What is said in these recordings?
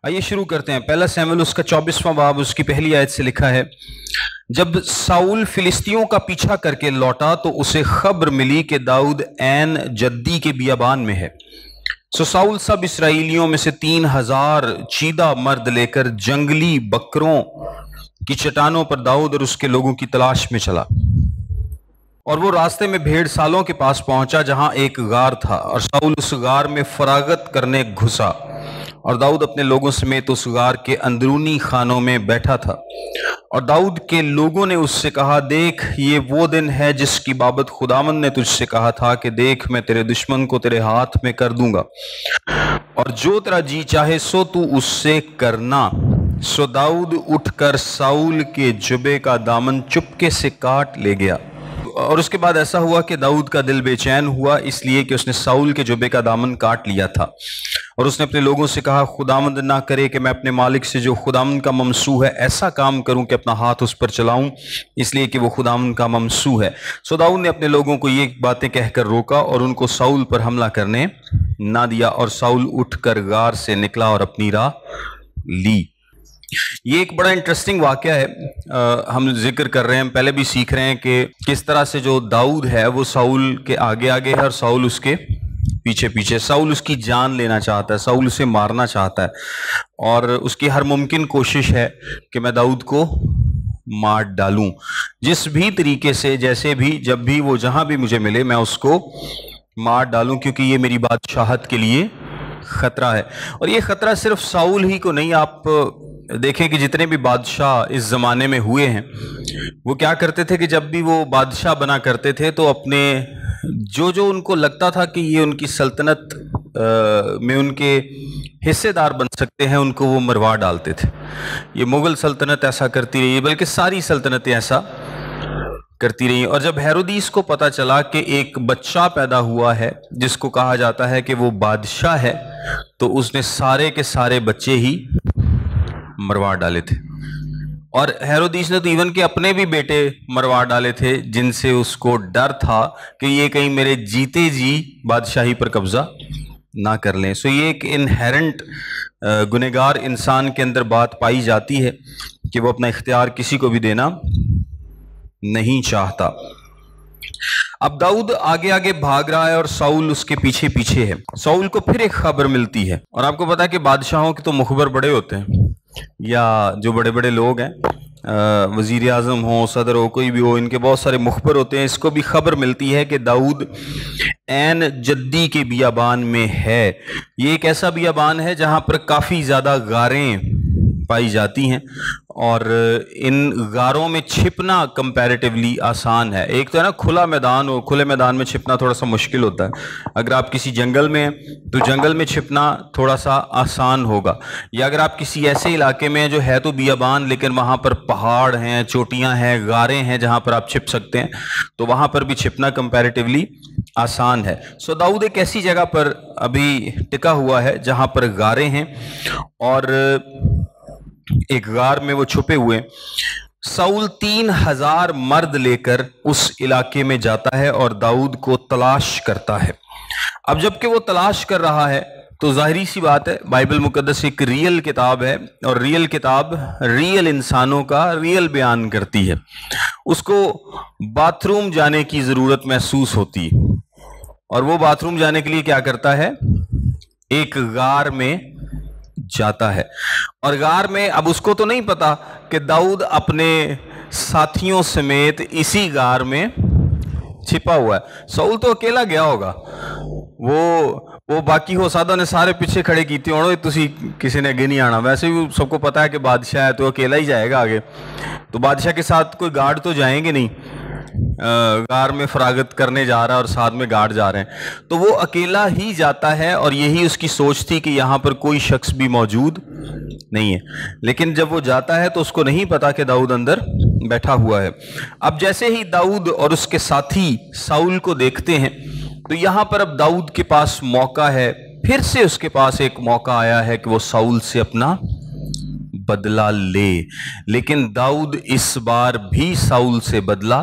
آئیے شروع کرتے ہیں۔ پہلا سیموئیل اس کا 24واں باب اس کی پہلی آیت سے لکھا ہے، جب ساؤل فلسطینیوں کا پیچھا کر کے لوٹا تو اسے خبر ملی کہ داؤد عین جدی کے بیابان میں ہے۔ سو ساؤل سب اسرائیلیوں میں سے 3000 چیدہ مرد لے کر جنگلی بکروں کی چٹانوں پر داؤد اور اس کے لوگوں کی تلاش میں چلا، اور وہ راستے میں بھیڑ سالوں کے پاس پہنچا جہاں ایک غار تھا، اور ساؤل اس غار میں فراغت کرنے گھسا، اور داؤد اپنے لوگوں سمیت اس غار کے اندرونی خانوں میں بیٹھا تھا۔ اور داؤد کے لوگوں نے اس سے کہا، دیکھ یہ وہ دن ہے جس کی بابت خداوند نے تجھ سے کہا تھا کہ دیکھ میں تیرے دشمن کو تیرے ہاتھ میں کر دوں گا، اور جو تیرا جی چاہے سو تو اس سے کرنا۔ سو داؤد اٹھ کر ساؤل کے جبے کا دامن چپکے سے کاٹ لے گیا۔ اور اس کے بعد ایسا ہوا کہ داؤد کا دل بے چین ہوا، اس لیے کہ اس نے ساؤل کے جبے کا دامن کاٹ لیا تھا، اور اس نے اپنے لوگوں سے کہا، خداوند نہ کرے کہ میں اپنے مالک سے جو خداوند کا ممسوح ہے ایسا کام کروں کہ اپنا ہاتھ اس پر چلاؤں، اس لیے کہ وہ خداوند کا ممسوح ہے۔ سو داؤد نے اپنے لوگوں کو یہ باتیں کہہ کر روکا اور ان کو ساؤل پر حملہ کرنے نہ دیا، اور ساؤل اٹھ کر غار سے نکلا اور اپنی راہ لی۔ یہ ایک بڑا انٹرسٹنگ واقعہ ہے، ہم ذکر کر رہے ہیں، پہلے بھی سیکھ رہے ہیں کہ کس طرح سے جو داؤد ہے وہ ساؤل کے آگے آگے ہے اور ساؤل اس کے پیچھے پیچھے۔ ساؤل اس کی جان لینا چاہتا ہے، ساؤل اسے مارنا چاہتا ہے، اور اس کی ہر ممکن کوشش ہے کہ میں داؤد کو مار ڈالوں، جس بھی طریقے سے، جیسے بھی، جب بھی وہ جہاں بھی مجھے ملے میں اس کو مار ڈالوں، کیونکہ یہ میری بادشاہت کے لیے خطرہ ہے۔ اور یہ خطرہ صرف ساؤل ہی کو نہیں، آپ دیکھیں کہ جتنے بھی بادشاہ اس زمانے میں ہوئے ہیں وہ کیا کرتے تھے کہ جب بھی وہ بادشاہ بنا کرتے تھے تو اپنے جو ان کو لگتا تھا کہ یہ ان کی سلطنت میں ان کے حصے دار بن سکتے ہیں، ان کو وہ مروا ڈالتے تھے۔ یہ مغل سلطنت ایسا کرتی رہی، بلکہ ساری سلطنتیں ایسا کرتی رہی۔ اور جب ہیرودیس کو پتا چلا کہ ایک بچہ پیدا ہوا ہے جس کو کہا جاتا ہے کہ وہ بادشاہ ہے، تو اس نے سارے کے سارے بچے ہی مروا ڈالے تھے، اور ہیرودیس نے تو ایون کہ اپنے بھی بیٹے مروا ڈالے تھے، جن سے اس کو ڈر تھا کہ یہ کہیں میرے جیتے جی بادشاہی پر قبضہ نہ کر لیں۔ سو یہ ایک انہیرنٹ گنہگار انسان کے اندر بات پائی جاتی ہے کہ وہ اپنا اختیار کسی کو بھی دینا نہیں چاہتا۔ اب داؤد آگے آگے بھاگ رہا ہے اور ساؤل اس کے پیچھے پیچھے ہے۔ ساؤل کو پھر ایک خبر ملتی ہے، اور آپ کو پتا ہے کہ بادشاہوں کے تو مخبر بڑے ہوتے ہیں، یا جو بڑے بڑے لوگ ہیں، وزیر اعظم ہو، صدر ہو، کوئی بھی ہو، ان کے بہت سارے مخبر ہوتے ہیں۔ اس کو بھی خبر ملتی ہے کہ داؤد عین جدی کے بیابان میں ہے۔ یہ ایک ایسا بیابان ہے جہاں پر کافی زیادہ غاریں پائی جاتی ہیں، اور ان غاروں میں چھپنا کمپیریٹیولی آسان ہے۔ ایک تو ہے نا کھلا میدان ہو، کھلے میدان میں چھپنا تھوڑا سا مشکل ہوتا ہے۔ اگر آپ کسی جنگل میں ہیں تو جنگل میں چھپنا تھوڑا سا آسان ہوگا، یا اگر آپ کسی ایسے علاقے میں ہیں جو ہے تو بیابان لیکن وہاں پر پہاڑ ہیں، چوٹیاں ہیں، غاریں ہیں جہاں پر آپ چھپ سکتے ہیں، تو وہاں پر بھی چھپنا کمپیریٹیولی آسان ہے۔ سو داؤد ایک ایسی جگہ پر ابھی ٹکا ہوا ہے جہاں پر غاریں ہیں، اور ایک غار میں وہ چھپے ہوئے۔ ساؤل 3000 مرد لے کر اس علاقے میں جاتا ہے اور داؤد کو تلاش کرتا ہے۔ اب جب کہ وہ تلاش کر رہا ہے تو ظاہری سی بات ہے، بائبل مقدس ایک ریئل کتاب ہے، اور ریئل کتاب ریئل انسانوں کا ریئل بیان کرتی ہے۔ اس کو باتھ روم جانے کی ضرورت محسوس ہوتی ہے، اور وہ باتھ روم جانے کے لیے کیا کرتا ہے؟ ایک غار میں جاتا ہے، اور غار میں اب اس کو تو نہیں پتا کہ داؤد اپنے ساتھیوں سمیت اسی غار میں چھپا ہوا ہے۔ ساؤل تو اکیلا گیا ہوگا، وہ باقی ہو سادہ نے سارے پیچھے کھڑے کیتے ہونے، تسی کسی نے اگے نہیں آنا۔ ویسے بھی سب کو پتا ہے کہ بادشاہ ہے تو اکیلا ہی جائے گا آگے، تو بادشاہ کے ساتھ کوئی گارڈ تو جائیں گے نہیں، غار میں فراغت کرنے جا رہا ہے اور ساتھ میں گارڈ جا رہے ہیں، تو وہ اکیلا ہی جاتا ہے، اور یہی اس کی سوچ تھی کہ یہاں پر کوئی شخص بھی موجود نہیں ہے۔ لیکن جب وہ جاتا ہے تو اس کو نہیں پتا کہ داؤد اندر بیٹھا ہوا ہے۔ اب جیسے ہی داؤد اور اس کے ساتھی ساؤل کو دیکھتے ہیں تو یہاں پر اب داؤد کے پاس موقع ہے، پھر سے اس کے پاس ایک موقع آیا ہے کہ وہ ساؤل سے اپنا بدلہ لے، لیکن داؤد اس بار بھی ساؤل سے بدلہ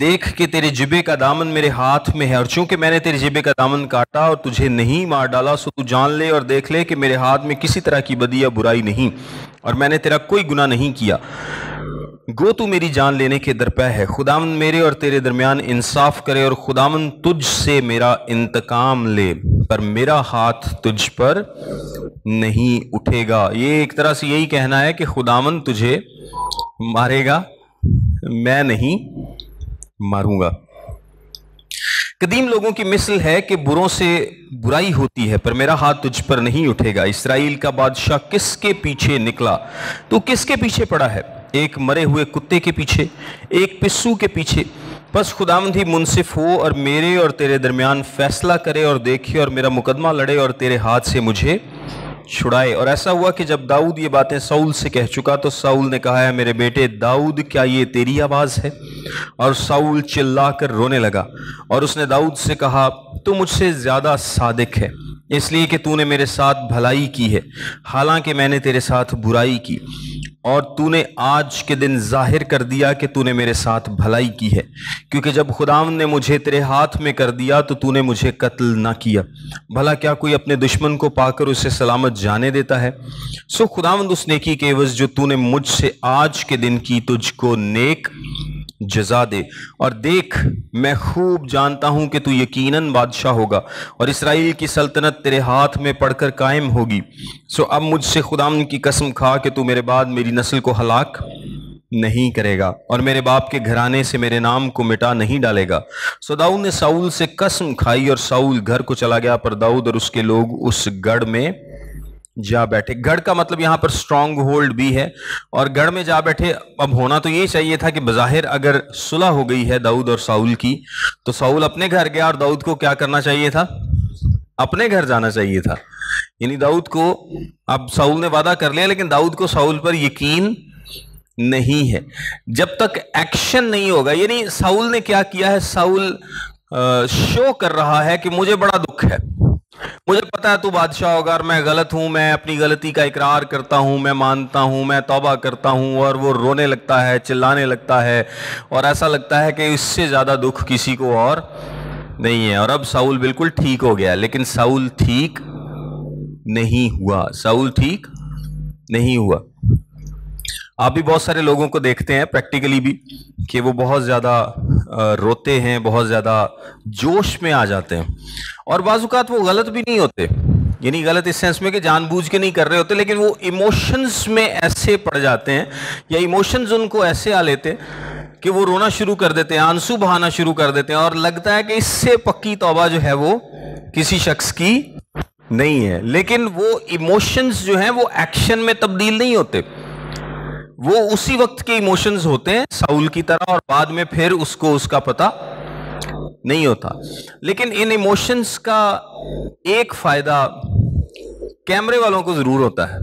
دیکھ کہ تیرے جبے کا دامن میرے ہاتھ میں ہے، اور چونکہ میں نے تیرے جبے کا دامن کاٹا اور تجھے نہیں مار ڈالا، سو تو جان لے اور دیکھ لے کہ میرے ہاتھ میں کسی طرح کی بدی یا برائی نہیں، اور میں نے تیرا کوئی گناہ نہیں کیا۔ گو تو میری جان لینے کے درپے ہے، خداوند میرے اور تیرے درمیان انصاف کرے، اور خداوند تجھ سے میرا انتقام لے، پر میرا ہاتھ تجھ پر نہیں اٹھے گا۔ یہ ایک طرح سے یہی کہنا ہے کہ خداوند تجھے مارے گا، میں نہیں ماروں گا۔ قدیم لوگوں کی مثل ہے کہ بروں سے برائی ہوتی ہے، پر میرا ہاتھ تجھ پر نہیں اٹھے گا۔ اسرائیل کا بادشاہ کس کے پیچھے نکلا؟ تو کس کے پیچھے پڑا ہے؟ ایک مرے ہوئے کتے کے پیچھے، ایک پسو کے پیچھے۔ بس خداوند ہی منصف ہو اور میرے اور تیرے درمیان فیصلہ کرے، اور دیکھے اور میرا مقدمہ لڑے اور تیرے ہاتھ سے مجھے چھڑائے۔ اور ایسا ہوا کہ جب داؤد یہ باتیں ساؤل سے کہہ چکا تو ساؤل نے کہا، ہے میرے بیٹے داؤد، کیا یہ تیری آواز ہے؟ اور ساؤل چلا کر رونے لگا، اور اس نے داؤد سے کہا، تو مجھ سے زیادہ صادق ہے، اس لیے کہ تو نے میرے ساتھ بھلائی کی ہے، حالانکہ میں نے تیرے ساتھ برائی کی، اور تو نے آج کے دن ظاہر کر دیا کہ تو نے میرے ساتھ بھلائی کی ہے، کیونکہ جب خداوند نے مجھے تیرے ہاتھ میں کر دیا تو نے مجھے قتل نہ کیا۔ بھلا کیا کوئی اپنے دشمن کو پا کر اسے سلامت جانے دیتا ہے؟ سو خداوند اس نیکی کے عوض جو تو نے مجھ سے آج کے دن کی تجھ کو نیک جزا دے، اور دیکھ میں خوب جانتا ہوں کہ تو یقیناً بادشاہ ہوگا، اور اسرائیل کی سلطنت تیرے ہاتھ میں پڑھ کر قائم ہوگی۔ سو اب مجھ سے خداوند کی قسم کھا کہ تو میرے بعد میری نسل کو ہلاک نہیں کرے گا، اور میرے باپ کے گھرانے سے میرے نام کو مٹا نہیں ڈالے گا۔ سو داؤد نے ساؤل سے قسم کھائی، اور ساؤل گھر کو چلا گیا، پر داؤد اور اس کے لوگ اس گڑھ میں جا بیٹھے۔ گڑھ کا مطلب یہاں پر سٹرونگ ہولڈ بھی ہے، اور گڑھ میں جا بیٹھے۔ اب ہونا تو یہ چاہیے تھا کہ بظاہر اگر صلح ہو گئی ہے داؤد اور ساؤل کی، تو ساؤل اپنے گھر گیا، اور داؤد کو کیا کرنا چاہیے تھا؟ اپنے گھر جانا چاہیے تھا۔ یعنی داؤد کو، اب ساؤل نے وعدہ کر لیا، لیکن داؤد کو ساؤل پر یقین نہیں ہے جب تک ایکشن نہیں ہوگا۔ یعنی ساؤل نے کیا کیا ہے؟ ساؤل شو کر رہا ہے کہ مجھے بڑا دکھ ہے، مجھے پتا ہے تو بادشاہ ہوگا، اور میں غلط ہوں، میں اپنی غلطی کا اقرار کرتا ہوں، میں مانتا ہوں، میں توبہ کرتا ہوں۔ اور وہ رونے لگتا ہے، چلانے لگتا ہے، اور ایسا لگتا ہے کہ اس سے زیادہ دکھ کسی کو اور نہیں ہے۔ اور اب ساؤل بالکل ٹھیک ہو گیا، لیکن ساؤل ٹھیک نہیں ہوا، ساؤل ٹھیک نہیں ہوا۔ آپ بھی بہت سارے لوگوں کو دیکھتے ہیں پریکٹیکلی بھی کہ وہ بہت زیادہ روتے ہیں، بہت زیادہ جوش میں آ جاتے ہیں، اور بعض اوقات وہ غلط بھی نہیں ہوتے، یعنی غلط اس سینس میں کہ جان بوجھ کے نہیں کر رہے ہوتے، لیکن وہ ایموشنز میں ایسے پڑ جاتے ہیں، یا ایموشنز ان کو ایسے آ لیتے کہ وہ رونا شروع کر دیتے ہیں، آنسو بہانا شروع کر دیتے ہیں، اور لگتا ہے کہ اس سے پکی توبہ جو ہے وہ کسی شخص کی نہیں ہے۔ لیکن وہ ایموشنز جو ہیں وہ ایکشن میں تبدیل نہیں ہوتے، وہ اسی وقت کے ایموشنز ہوتے ہیں ساؤل کی طرح، اور بعد میں پھر اس کو اس کا پتہ نہیں ہوتا۔ لیکن ان ایموشنز کا ایک فائدہ کیمرے والوں کو ضرور ہوتا ہے،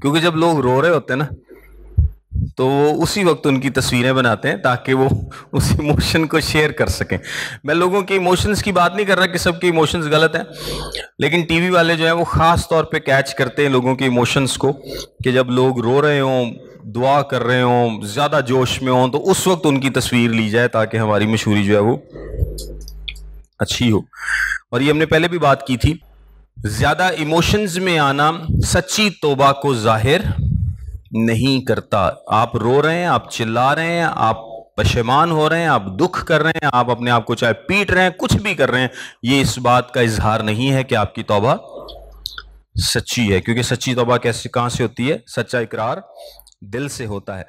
کیونکہ جب لوگ رو رہے ہوتے ہیں نا تو وہ اسی وقت ان کی تصویریں بناتے ہیں تاکہ وہ اس ایموشن کو شیئر کر سکیں۔ میں لوگوں کے ایموشنز کی بات نہیں کر رہا کہ سب کے ایموشنز غلط ہیں، لیکن ٹی وی والے جو ہیں وہ خاص طور پہ کیچ کرتے ہیں لوگوں کے ایموشنز کو، کہ جب لوگ رو رہے ہوں، دعا کر رہے ہوں، زیادہ جوش میں ہوں، تو اس وقت ان کی تصویر لی جائے تاکہ ہماری مشہوری جو ہے وہ اچھی ہو۔ اور یہ ہم نے پہلے بھی بات کی تھی، زیادہ ایموشنز میں آنا سچی توبہ کو ظاہر نہیں کرتا۔ آپ رو رہے ہیں، آپ چلا رہے ہیں، آپ پشیمان ہو رہے ہیں، آپ دکھ کر رہے ہیں، آپ اپنے آپ کو چاہے پیٹ رہے ہیں، کچھ بھی کر رہے ہیں، یہ اس بات کا اظہار نہیں ہے کہ آپ کی توبہ سچی ہے، کیونکہ سچی توبہ کہاں سے ہوتی ہے؟ سچا اقرار دل سے ہوتا ہے۔